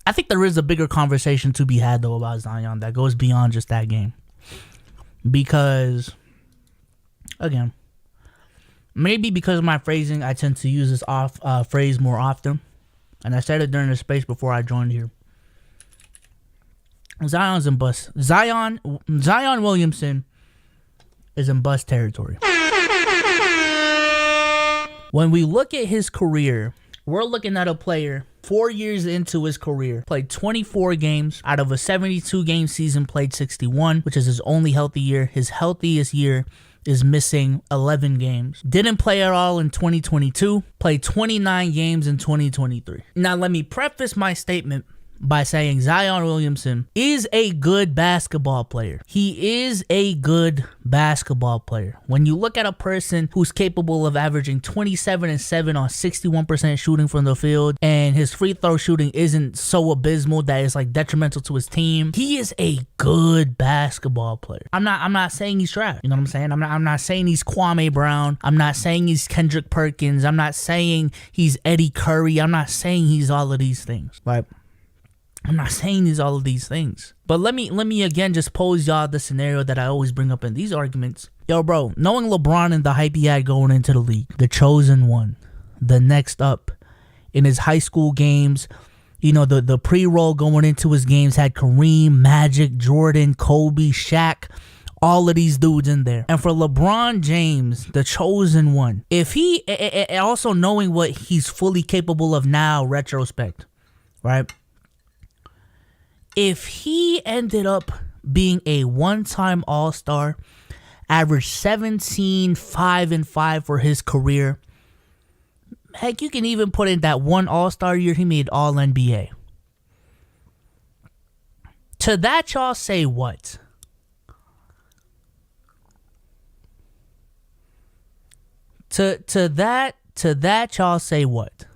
I think there is a bigger conversation to be had, though, about Zion that goes beyond just that game. Because, again, maybe because of my phrasing, I tend to use this phrase more often. And I said it during the space before I joined here. Zion's in bust. Zion Williamson is in bust territory. When we look at his career, we're looking at a player 4 years into his career, played 24 games. Out of a 72-game season, played 61, which is his only healthy year. His healthiest year is missing 11 games. Didn't play at all in 2022. Played 29 games in 2023. Now, let me preface my statement by saying Zion Williamson is a good basketball player. He is a good basketball player. When you look at a person who's capable of averaging 27 and 7 on 61% shooting from the field, and his free throw shooting isn't so abysmal that it's like detrimental to his team, he is a good basketball player. I'm not saying he's trash. You know what I'm saying? I'm not saying he's Kwame Brown. I'm not saying he's Kendrick Perkins. I'm not saying he's Eddie Curry. I'm not saying he's all of these things. Right? I'm not saying he's all of these things. But let me again just pose y'all the scenario that I always bring up in these arguments. Yo, bro, knowing LeBron and the hype he had going into the league, the chosen one, the next up in his high school games, you know, the pre-roll going into his games had Kareem, Magic, Jordan, Kobe, Shaq, all of these dudes in there. And for LeBron James, the chosen one, if he, also knowing what he's fully capable of now, retrospect, right? If he ended up being a one-time All-Star, averaged 17, 5 and 5 for his career, heck, you can even put in that one All-Star year he made All-NBA. To that, y'all say what? To that, y'all say what?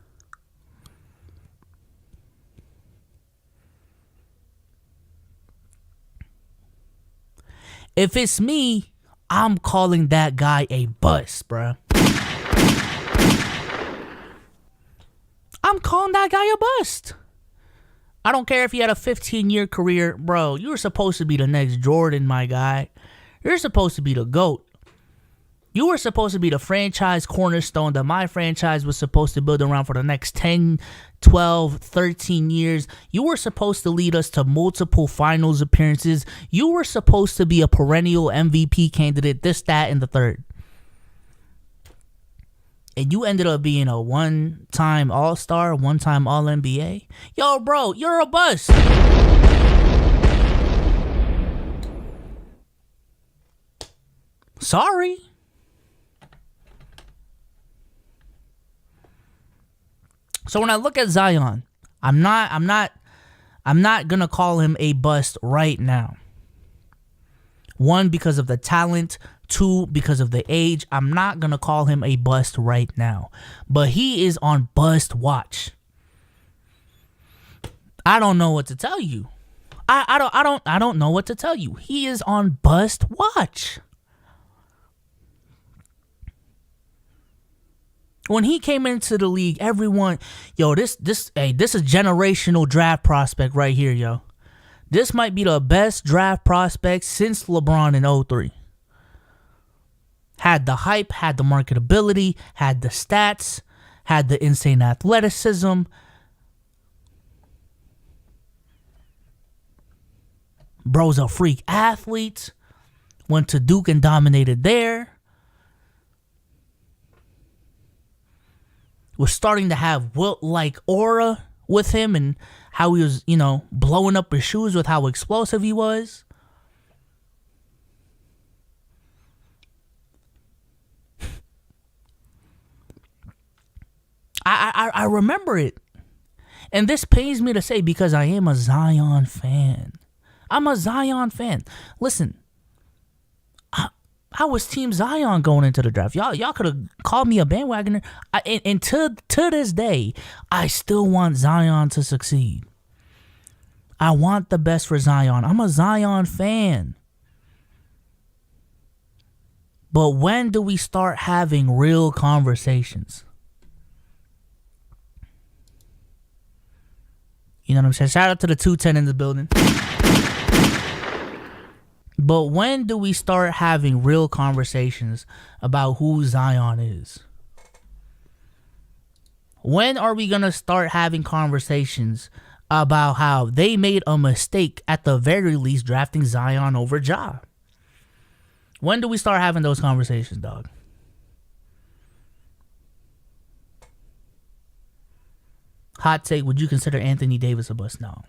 If it's me, I'm calling that guy a bust, bruh. I'm calling that guy a bust. I don't care if he had a 15-year career. Bro, you were supposed to be the next Jordan, my guy. You're supposed to be the GOAT. You were supposed to be the franchise cornerstone that my franchise was supposed to build around for the next 10, 12, 13 years. You were supposed to lead us to multiple finals appearances. You were supposed to be a perennial MVP candidate, this, that, and the third. And you ended up being a one-time All-Star, one-time All-NBA. Yo, bro, you're a bust. Sorry. So when I look at Zion, I'm not gonna call him a bust right now. One, because of the talent. Two, because of the age. I'm not gonna call him a bust right now. But he is on bust watch. I don't know what to tell you. I don't know what to tell you. He is on bust watch. When he came into the league, everyone, yo, this is generational draft prospect right here, yo. This might be the best draft prospect since LeBron in 03. Had the hype, had the marketability, had the stats, had the insane athleticism. Bro's a freak athlete. Went to Duke and dominated there. Was starting to have Wilt-like aura with him and how he was, blowing up his shoes with how explosive he was. I remember it. And this pains me to say because I am a Zion fan. I'm a Zion fan. Listen, I was Team Zion going into the draft. Y'all could have called me a bandwagoner. And to this day, I still want Zion to succeed. I want the best for Zion. I'm a Zion fan. But when do we start having real conversations? You know what I'm saying? Shout out to the 210 in the building. But when do we start having real conversations about who Zion is? When are we going to start having conversations about how they made a mistake at the very least drafting Zion over Ja? When do we start having those conversations, dog? Hot take, would you consider Anthony Davis a bust? No.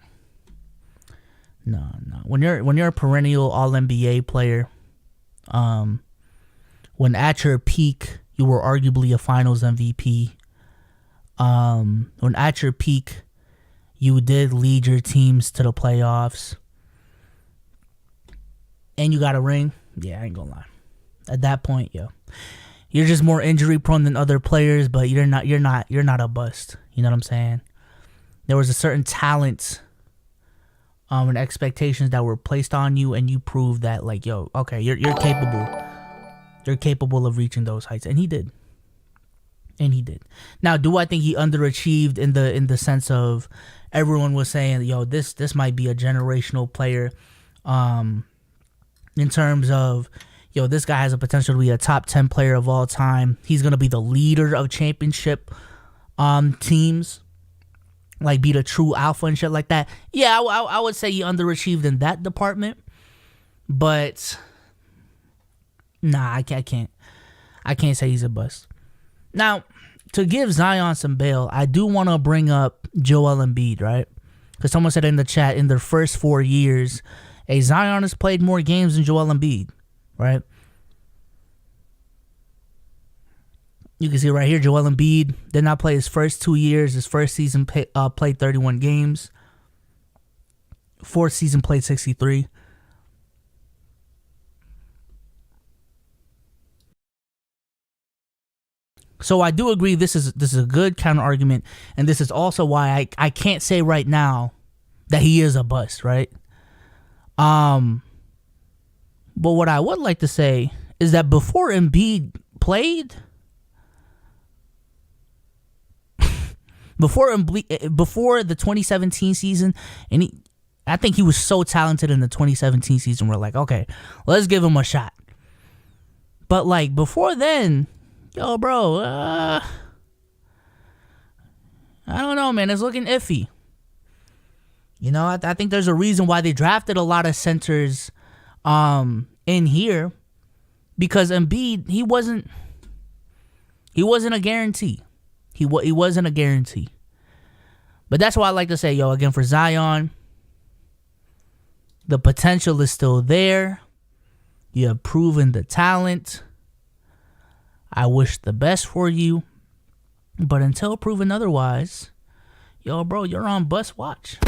No. When you're a perennial All-NBA player, when at your peak you were arguably a Finals MVP, when at your peak you did lead your teams to the playoffs, and you got a ring, yeah, I ain't gonna lie. At that point, yo, you're just more injury prone than other players, but you're not a bust. You know what I'm saying? There was a certain talent and expectations that were placed on you, and you proved that, like, yo, okay, you're capable. You're capable of reaching those heights, and he did. Now, do I think he underachieved in the sense of everyone was saying, yo, this might be a generational player, in terms of, yo, this guy has a potential to be a top 10 player of all time. He's gonna be the leader of championship teams, like be the true alpha and shit like that. Yeah, I would say he underachieved in that department, but nah, I can't say he's a bust. Now, to give Zion some bail, I do want to bring up Joel Embiid, right? Because someone said in the chat, in their first 4 years, Zion has played more games than Joel Embiid, right? You can see right here, Joel Embiid did not play his first 2 years. His first season played 31 games. Fourth season played 63. So I do agree this is a good counter argument, and this is also why I can't say right now that he is a bust, right? But what I would like to say is that before Embiid played, before the 2017 season, and I think he was so talented in the 2017 season, we're like, okay, let's give him a shot. But like before then, yo, bro, I don't know, man. It's looking iffy. You know, I think there's a reason why they drafted a lot of centers in here, because Embiid, he wasn't a guarantee. He wasn't a guarantee. But that's why I like to say, yo, again, for Zion, the potential is still there. You have proven the talent. I wish the best for you. But until proven otherwise, yo, bro, you're on bus watch.